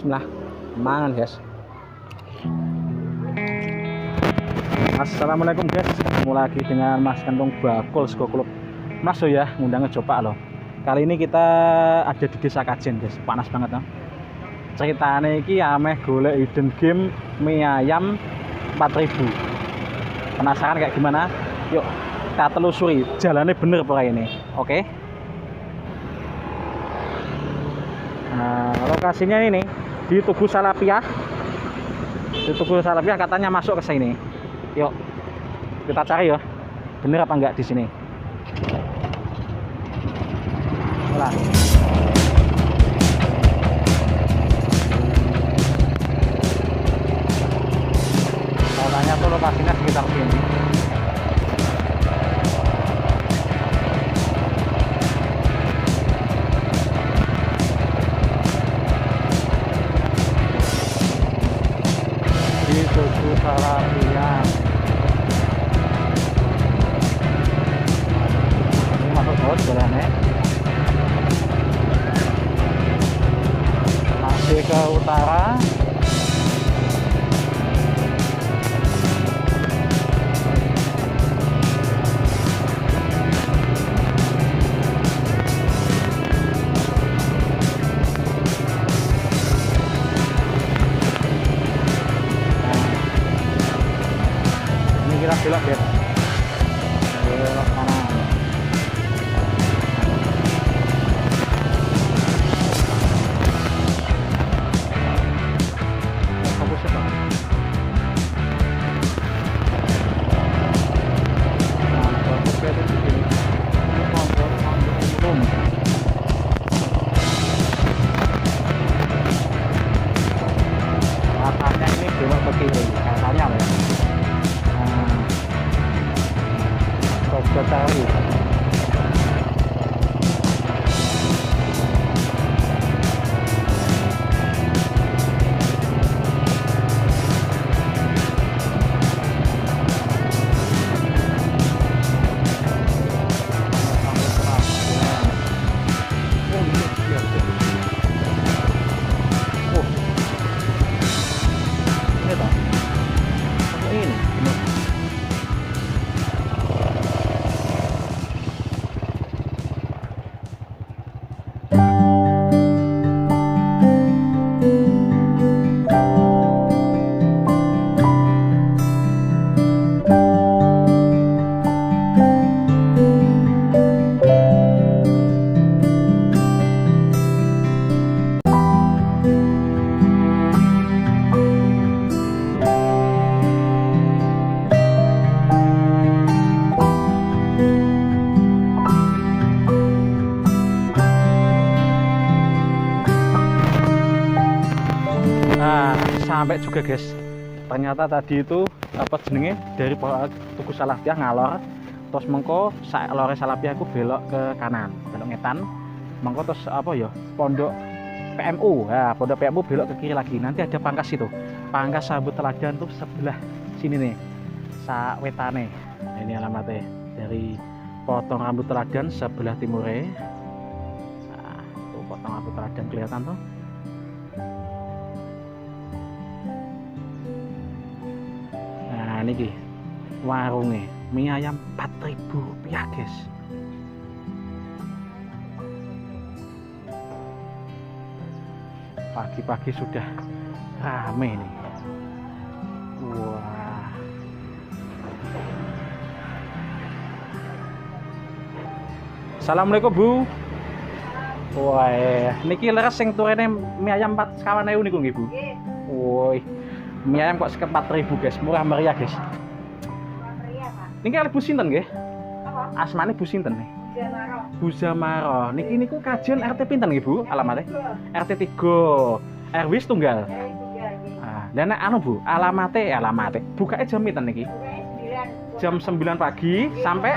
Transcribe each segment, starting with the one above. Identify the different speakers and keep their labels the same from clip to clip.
Speaker 1: Bismillah, mangan guys. Assalamualaikum guys, ketemu lagi dengan Mas Kentung Bakul Sego Klub. Mas ya, ngundang ngecoba loh. Kali ini kita ada di Desa Kajen guys, panas banget loh. Ceritanya ini ameh golek hidden game mie ayam 4000. Penasaran kayak gimana? Yuk kita telusuri jalannya bener apa ini. Oke. Nah, lokasinya ini di Tugu Salapiah. Di Tugu Salapiah katanya masuk ke sini. Yuk kita cari ya. Bener apa enggak di sini? Lah. Katanya tuh lokasinya sekitar sini. Di Tugu Salapiah. Ini masuk bawah jalannya. Masih ke utara. Kita belok ya, belok kanan. Fokus ya, Pak. Nah, fokus ya di sini. Ini kontrol umum. Katanya ini belok ke kiri, katanya ya. Betawi. Nah, sampai juga guys. Ternyata tadi itu apa jenenge dari Tugu Salapiah ngalor, terus mengko lore Salapiah aku belok ke kanan, belok ngetan. Mengko terus apa ya? Pondok PMU. Ya, Pondok PMU belok ke kiri lagi. Nanti ada pangkas itu. Pangkas Rambut Teladan tuh sebelah sini nih. Sawetane. Nah, ini alamatnya dari Potong Rambut Teladan sebelah timure. Nah, tuh Potong Rambut Teladan kelihatan tuh. Nah ini warungnya mie ayam 4000 rupiah guys. Pagi-pagi sudah rame nih. Wah. Assalamualaikum Bu. Wah, niki leres sing turene mie ayam 4 niku nggih Bu. Woi. Mie ayam kok 4000 guys, murah meriah guys.
Speaker 2: Murah meriah, Pak.
Speaker 1: Niki kali Bu sinten nggih?
Speaker 2: Apa?
Speaker 1: Asmane Bu sinten nih?
Speaker 2: Jamaro.
Speaker 1: Bu Zamaro. Niki niku kajian RT pinten nggih Bu? Alamatnya? RT 3. RW tunggal. Ah, dan anu Bu, alamatnya bukanya jam pinten niki? Jam 9 pagi sampai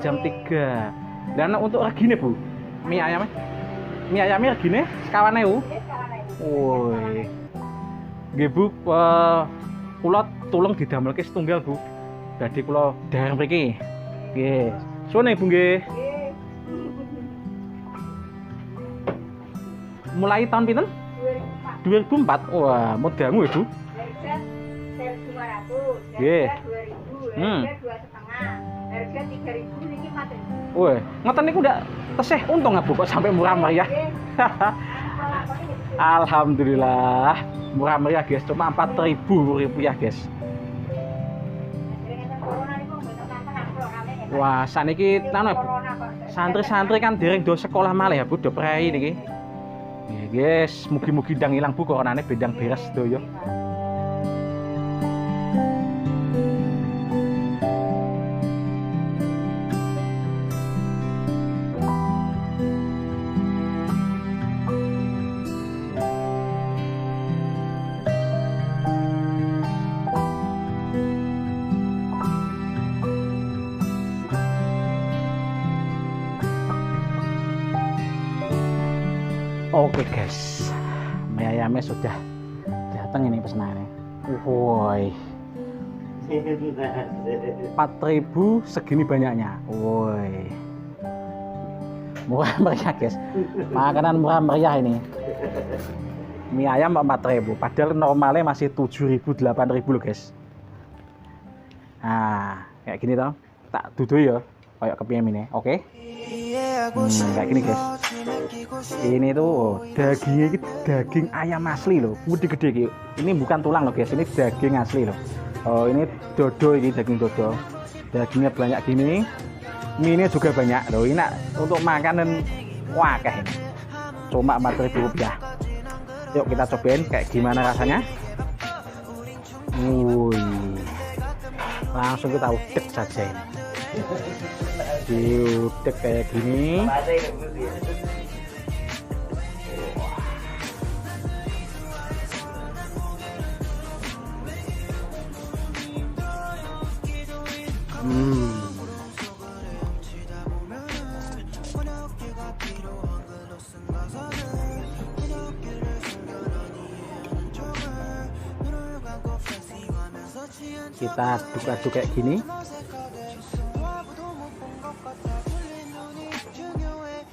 Speaker 1: jam 3. Dan untuk regine Bu, mie ayamnya? Mie ayamnya regine sekawan ewu. Woi. Nggih Bu, kula tulung didamelke setunggal Bu. Dadi kula dereng mriki. Nggih. Suwun Bu nggih. mulai tahun pinten?
Speaker 2: 2004.
Speaker 1: 2004. Wah, mau dangu ya, Bu.
Speaker 2: Harga 1.200,
Speaker 1: Nggih.
Speaker 2: harga 2.000, harga 2,5, harga 3.000 niki 4.000.
Speaker 1: Wah, ngoten niku ndak tesih untung Bu kok sampai murah meriah. Alhamdulillah. Murah meriah, guys. Cuma 4.000 rupiah, guys. Wah, saniki anu Bu. Santri-santri kan dereng do sekolah malih ya Bu, do prei niki. Nggih, guys, mugi-mugi ndang ilang Bu coronane bendang beres sedaya. Oke guys, mie ayamnya sudah datang ini pesanannya. Woi, 4.000 segini banyaknya. Woi, murah meriah guys, makanan murah meriah ini. Mie ayam 4.000, padahal normalnya masih 7.000, 8.000 loh guys. Nah, kayak gini toh, tak duduk ya, kayak kepiam ini, oke? Kayak gini guys. Ini tuh dagingnya ini daging ayam asli loh, gede-gede gitu. Ini bukan tulang loh guys, ini daging asli loh. Oh ini dodo, ini daging dodo. Dagingnya banyak gini, mie juga banyak loh. Ini untuk makanan wakah ini. Cuma 4.000 rupiah. Yuk kita cobain kayak gimana rasanya. Wih, langsung kita udek saja ini. Diudek kayak gini. Kita aduk-aduk kayak gini.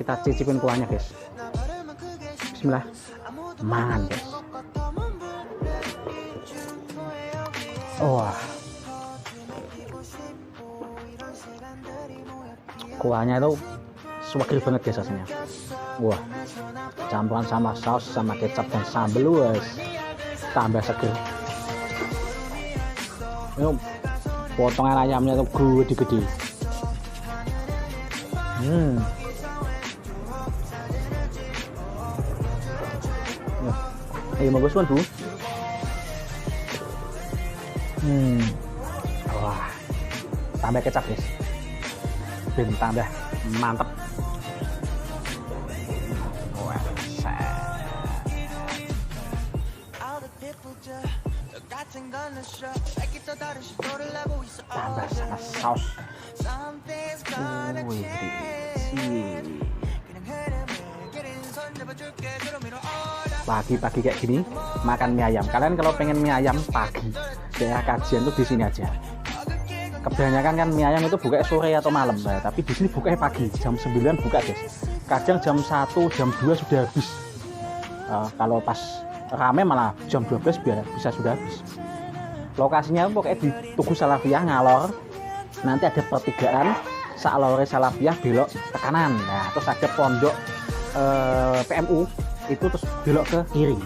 Speaker 1: Kita cicipin kuahnya guys. Bismillah. Mangan guys. Wah. Kuahnya itu seger banget guys rasanya. Wah. Campuran sama saus sama kecap dan sambal luas. Tambah seger. Ini potongan ayamnya tuh gede-gede. Ini bagus kan Bu? Wah, tambah kecap guys. Ben tambah mantep. Wah, tambah sama saus. Wih, pagi-pagi kayak gini makan mie ayam. Kalian kalau pengen mie ayam pagi daerah Kajian tuh di sini aja. Kebanyakan kan mie ayam itu buka sore atau malam, tapi di sini buka pagi jam 9 buka guys. Kadang jam 1, jam 2 sudah habis. Kalau pas rame malah jam 12 bisa sudah habis. Lokasinya pokoknya di Tugu Salafiyah ngalor. Nanti ada pertigaan Salore Salafiyah belok ke kanan. Nah, terus ada pondok PMU itu terus belok ke kiri.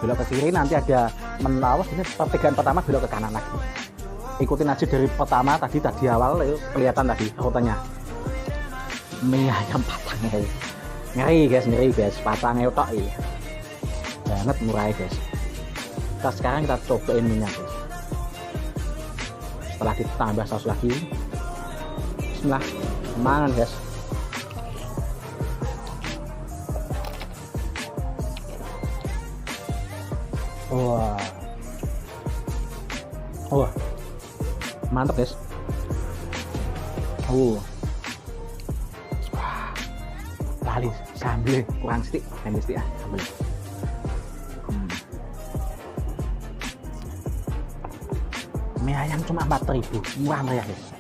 Speaker 1: Belok ke kiri nanti ada menawas ini pertigaan pertama belok ke kanan lagi. Ikutin aja dari pertama tadi awal itu kelihatan tadi rutenya. Mie ayam patangnya ngeri guys patangnya tok iya. Banget murah guys. Sekarang kita cobain minyak guys. Setelah ditambah saus lagi, bismillah, mangan guys. Wah, mantap guys. Wah, lali sambel kurang stik, sambel ya sambel. Mie ayam cuma 4.000, murah meriah guys.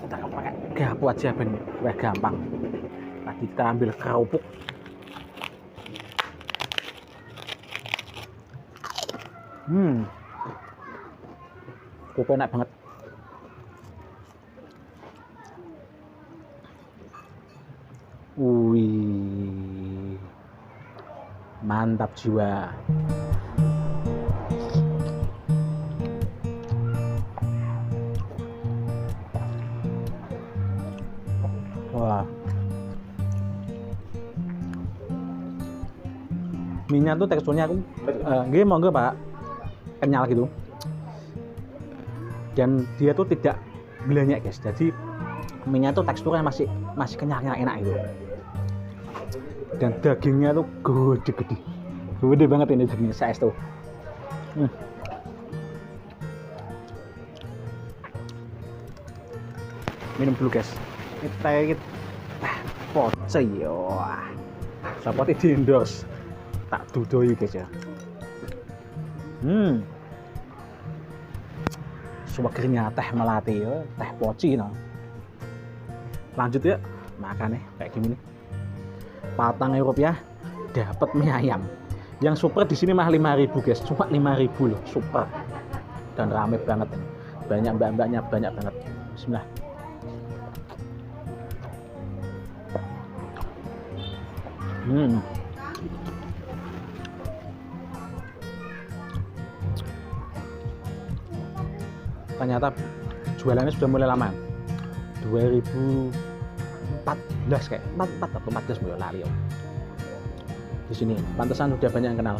Speaker 1: Kita pakai garpu aja ben gampang. Tadi kita ambil kerupuk. Kopi enak banget. Wih, mantap jiwa. Wah, minyak tuh teksturnya aku, gini monggo Pak, kenyal gitu. Dan dia tuh tidak belenyek guys, jadi minyak tuh teksturnya masih kenyal enak gitu. Dan dagingnya tuh gede banget ini dagingnya saya tuh. Minum dulu guys. Kita poce yo. Seperti di endorse. Tak dudoi guys ya. Segernya teh melati ya, teh poci no. Lanjut ya, makan kayak gini. Rp4 dapat mie ayam. Yang super di sini mah 5.000 guys, cuma 5.000 loh, super. Dan rame banget ini. Banyak mbak-mbaknya, banyak banget. Bismillah. Ternyata jualannya sudah mulai lama. 2014 kayak 14 atau 14 mulai lari ya. Di sini pantesan udah banyak yang kenal.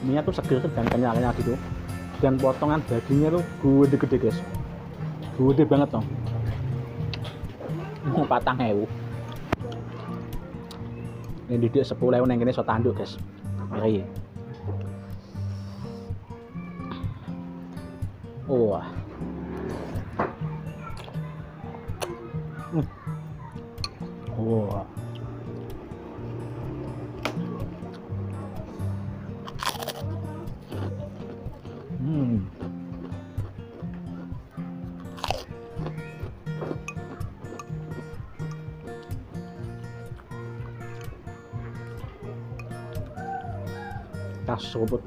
Speaker 1: Mie tuh seger dan kenyal gitu. Dan potongan dagingnya tuh gede-gede guys. Gede banget dong. 4.000. Ini didik 10.000 yang kene so tanduk guys. Ngeri. Wah. Wah. Tas seruput.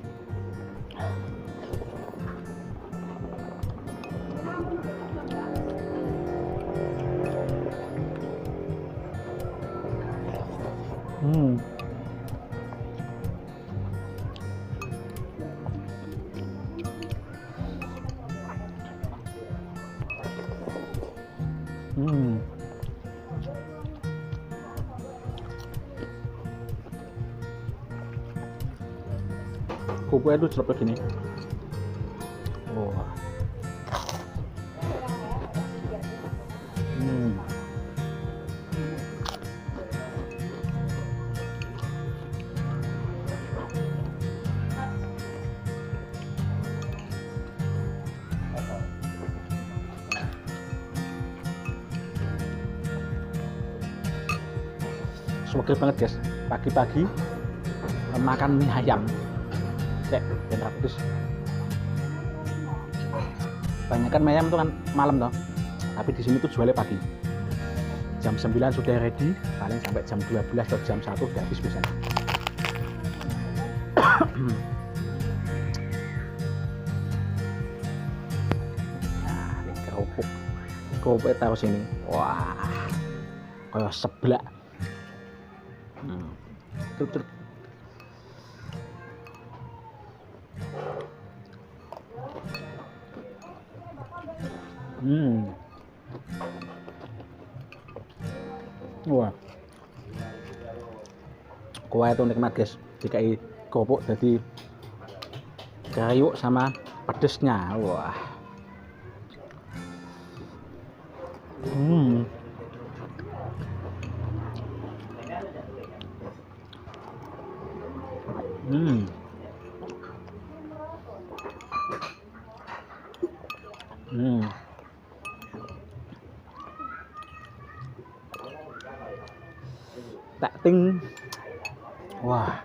Speaker 1: Kopinya tuh celepet gini. Wah. Seger banget guys. Pagi-pagi makan mie ayam. Cek, dan terus banyak kan mie ayam tuh kan malam toh, tapi di sini tuh jualnya pagi. Jam 9 sudah ready, paling sampai jam 12 atau jam 1 udah habis biasanya. Nah, ini kerupuk taruh sini. Wah, kayak seblak. Truk. Wah, kue itu nikmat guys. Dikai kerupuk jadi kriuk sama pedesnya. Wah. Tak ting. Wah.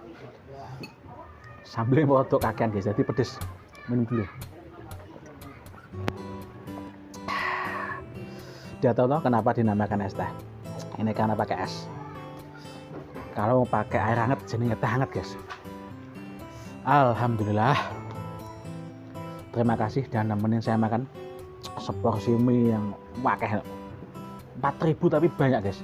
Speaker 1: Sambelnya mau untuk kakean guys, jadi pedes. Minum dulu. Dia tahu kenapa dinamakan es teh. Ini karena pakai es. Kalau pakai air hangat jadinya teh hangat guys. Alhamdulillah. Terima kasih dan nemenin saya makan seporsi mie yang wakeh. 4.000 tapi banyak guys.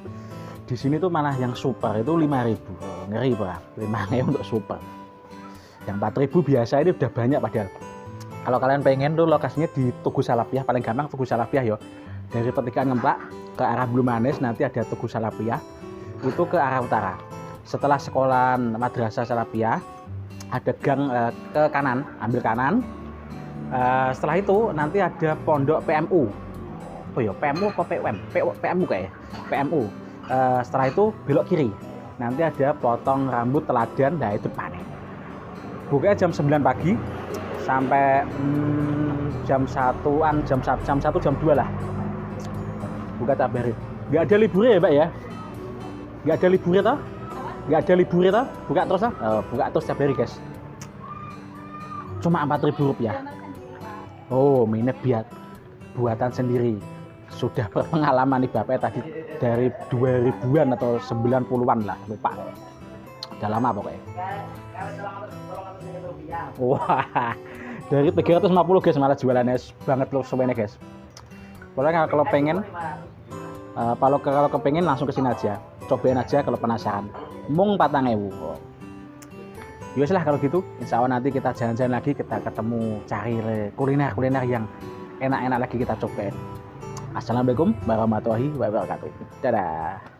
Speaker 1: Di sini tuh malah yang super itu 5.000. Ngeri pak. 5.000 untuk super. Yang 4.000 biasa ini udah banyak padahal. Kalau kalian pengen tuh lokasinya di Tugu Salapiah, paling gampang Tugu Salapiah yo. Dari pertigaan Ngemplak ke arah Bulu Manis nanti ada Tugu Salapiah. Itu ke arah utara. Setelah sekolah Madrasah Salapiah ada gang ke kanan, ambil kanan. Setelah itu nanti ada pondok PMU. Oh ya, PMU apa PUM? PMU kayaknya. PMU. Setelah itu belok kiri. Nanti ada potong rambut teladan, nah itu panen. Bukanya jam 9 pagi sampai jam 1-an, jam 1, jam 2 lah. Buka tak beri. Nggak ada liburnya ya Mbak ya? Nggak ada liburnya toh? Nggak ada liburnya toh? Buka terus toh? Buka terus tiap hari guys. Cuma 4.000 rupiah. Oh, ini biar buatan sendiri. Sudah berpengalaman nih Bapak tadi dari 2000-an atau 90-an lah, lupa. Udah lama pokoknya. Wah, dari 350 guys malah jualannya banget loh semuanya guys. Pokoknya kalau pengen, kalau kepengen langsung kesini aja, cobain aja kalau penasaran. Mung 4.000. Yus lah kalau gitu, insya Allah nanti kita jalan-jalan lagi, kita ketemu cari kuliner yang enak-enak lagi kita cobain. Assalamualaikum warahmatullahi wabarakatuh. Dadah.